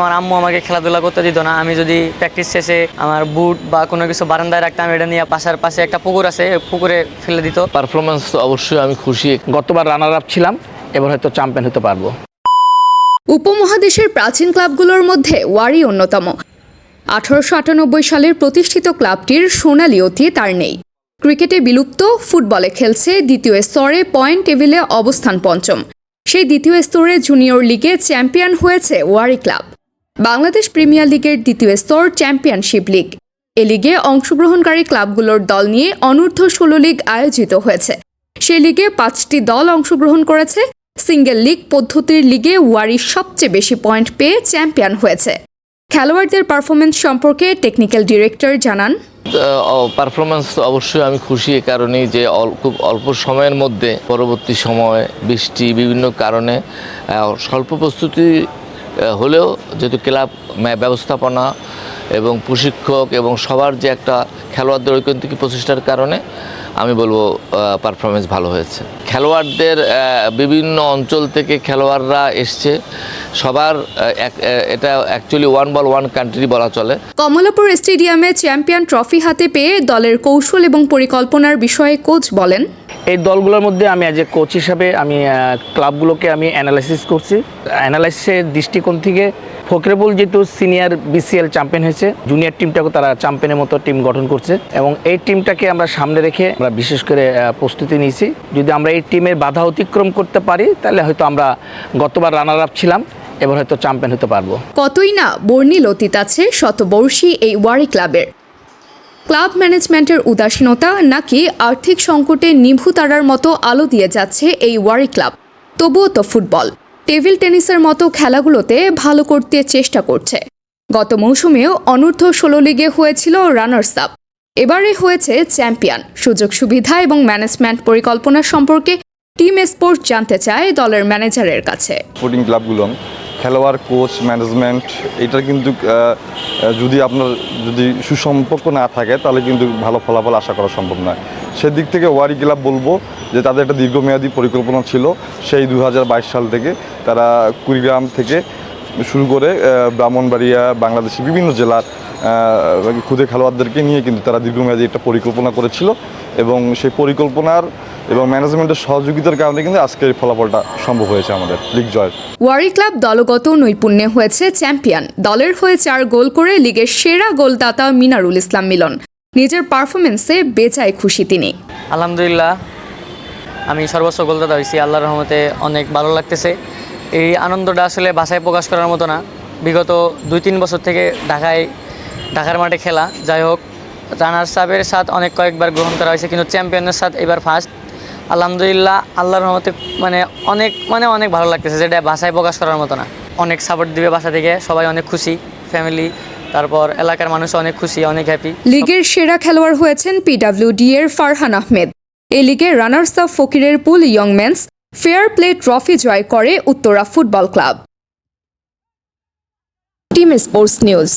আমার আম্মু আমাকে খেলাধুলা করতে দিত না। আমি যদি প্র্যাকটিস শেষে আমার বুট বা কোনো কিছু বারান্দায় রাখতাম, এটা নিয়ে বাসার পাশে একটা পুকুর আছে, পুকুরে ফেলে দিত। পারফরমেন্স অবশ্যই আমি খুশি। গতবার রানার আপ ছিলাম, এবার হয়তো চ্যাম্পিয়ন হতে পারবো। উপমহাদেশের প্রাচীন ক্লাবগুলোর মধ্যে ওয়ারি অন্যতম। 1898 সালের প্রতিষ্ঠিত ক্লাবটির সোনালী অতীত আর নেই। ক্রিকেটে বিলুপ্ত, ফুটবলে খেলছে দ্বিতীয় স্তরে, পয়েন্ট টেবিলে অবস্থান পঞ্চম। সেই দ্বিতীয় স্তরে জুনিয়র লিগে চ্যাম্পিয়ন হয়েছে ওয়ারি ক্লাব। বাংলাদেশ প্রিমিয়ার লিগের দ্বিতীয় স্তর চ্যাম্পিয়নশিপ লিগ। এ লিগে অংশগ্রহণকারী ক্লাবগুলোর দল নিয়ে অনূর্ধ্ব 16 লিগ আয়োজিত হয়েছে। সে লিগে 5টি দল অংশগ্রহণ করেছে। সিঙ্গেল লিগ পদ্ধতির লিগে ওয়ারি সবচেয়ে বেশি পয়েন্ট পেয়ে চ্যাম্পিয়ন হয়েছে। খেলোয়াড়দের পারফরমেন্স সম্পর্কে টেকনিক্যাল ডিরেক্টর জানান, পারফরমেন্স অবশ্যই আমি খুশি এ কারণেই যে খুব অল্প সময়ের মধ্যে পরবর্তী সময় বৃষ্টি বিভিন্ন কারণে স্বল্প প্রস্তুতি হলেও যেহেতু ক্লাব ব্যবস্থাপনা এবং প্রশিক্ষক এবং সবার যে একটা খেলোয়াড়দের ঐকান্তিক প্রচেষ্টার কারণে আমি বলবো পারফরমেন্স ভালো হয়েছে। খেলোয়াড়দের বিভিন্ন অঞ্চল থেকে খেলোয়াড়রা এসছে, সবার এটা অ্যাকচুয়ালি ওয়ান বল ওয়ান কান্ট্রি বলা চলে। কমলাপুর স্টেডিয়ামে চ্যাম্পিয়ন ট্রফি হাতে পেয়ে দলের কৌশল এবং পরিকল্পনার বিষয়ে কোচ বলেন, এই দলগুলোর মধ্যে আমি অ্যাজ এ কোচ হিসাবে আমি ক্লাবগুলোকে আমি অ্যানালাইসিস করছি। অ্যানালাইসিসের দৃষ্টিকোণ থেকে ফকরেবুল যেহেতু সিনিয়র বিসিএল চ্যাম্পিয়ন হয়েছে, জুনিয়র টিমটাকে তারা চ্যাম্পিয়নের মতো টিম গঠন করছে এবং এই টিমটাকে আমরা সামনে রেখে আমরা বিশেষ করে প্রস্তুতি নিয়েছি। যদি আমরা এই টিমের বাধা অতিক্রম করতে পারি তাহলে হয়তো আমরা গতবার রানার আপ ছিলাম, এবার হয়তো চ্যাম্পিয়ন হতে পারবো। কতই না বর্ণিল অতীত আছে শতবর্ষী এই ওয়ারি ক্লাবের। ক্লাব ম্যানেজমেন্টের উদাসীনতা নাকি আর্থিক সংকটে নিভু তারার মতো আলো দিয়ে যাচ্ছে এই ওয়ারি ক্লাব। তবুও তো ফুটবল, টেবিল টেনিসের মতো খেলাগুলোতে ভালো করতে চেষ্টা করছে। গত মৌসুমেও অনূর্ধ্ব 16 লিগে হয়েছিল রানার্স আপ, এবারে হয়েছে চ্যাম্পিয়ন। সুযোগ সুবিধা এবং ম্যানেজমেন্ট পরিকল্পনা সম্পর্কে টিম স্পোর্টস জানতে চায় দলের ম্যানেজারের কাছে। স্পোর্টিং ক্লাবগুলো খেলোয়াড়, কোচ, ম্যানেজমেন্ট এটা কিন্তু যদি আপনার সুসম্পর্ক না থাকে তাহলে কিন্তু ভালো ফলাফল আশা করা সম্ভব নয়। সেদিক থেকে ওয়ারি ক্লাব বলবো যে তাদের একটা দীর্ঘমেয়াদী পরিকল্পনা ছিল। সেই 2022 সাল থেকে তারা কুড়িগ্রাম থেকে শুরু করে ব্রাহ্মণবাড়িয়া, বাংলাদেশের বিভিন্ন জেলার ক্ষুদে খেলোয়াড়দেরকে নিয়ে কিন্তু তারা দীর্ঘমেয়াদী একটা পরিকল্পনা করেছিল এবং সেই পরিকল্পনার এবং ম্যানেজমেন্টের সহযোগিতার কারণে কিন্তু আজকের ফলাফলটা সম্ভব হয়েছে আমাদের লিগ জয়। ওয়ারি ক্লাব দলগত নৈপুণ্যে হয়েছে চ্যাম্পিয়ন। দলের হয়ে 4 গোল করে লিগের সেরা গোলদাতা মিনারুল ইসলাম মিলন। নিজের পারফরমেন্সে বেজায় খুশি তিনি। আলহামদুলিল্লাহ, আমি সর্বোচ্চ গোলদাতা হয়েছি, আল্লাহর রহমতে অনেক ভালো লাগতেছে। এই আনন্দটা আসলে ভাষায় প্রকাশ করার মতো না। বিগত 2-3 বছর থেকে ঢাকার মাঠে খেলা, যাই হোক রানার্স আপের স্বাদ কয়েকবার গ্রহণ করা হয়েছে, কিন্তু চ্যাম্পিয়নের স্বাদ এবার ফার্স্ট। আলহামদুলিল্লাহ, আল্লাহর রহমতে অনেক ভালো লাগতেছে, যেটা ভাষায় প্রকাশ করার মতো না। অনেক সাপোর্ট দিবে বাসা থেকে, সবাই অনেক খুশি, ফ্যামিলি, তারপর এলাকার মানুষ অনেক খুশি, অনেক হ্যাপি। লিগের সেরা খেলোয়াড় হয়েছেন পিডব্লিউডি এর ফারহান আহমেদ। এই লিগে রানার্স আপ ফকিরের পুল young men's fair play trophy জয় করে Uttara football club. Team sports news.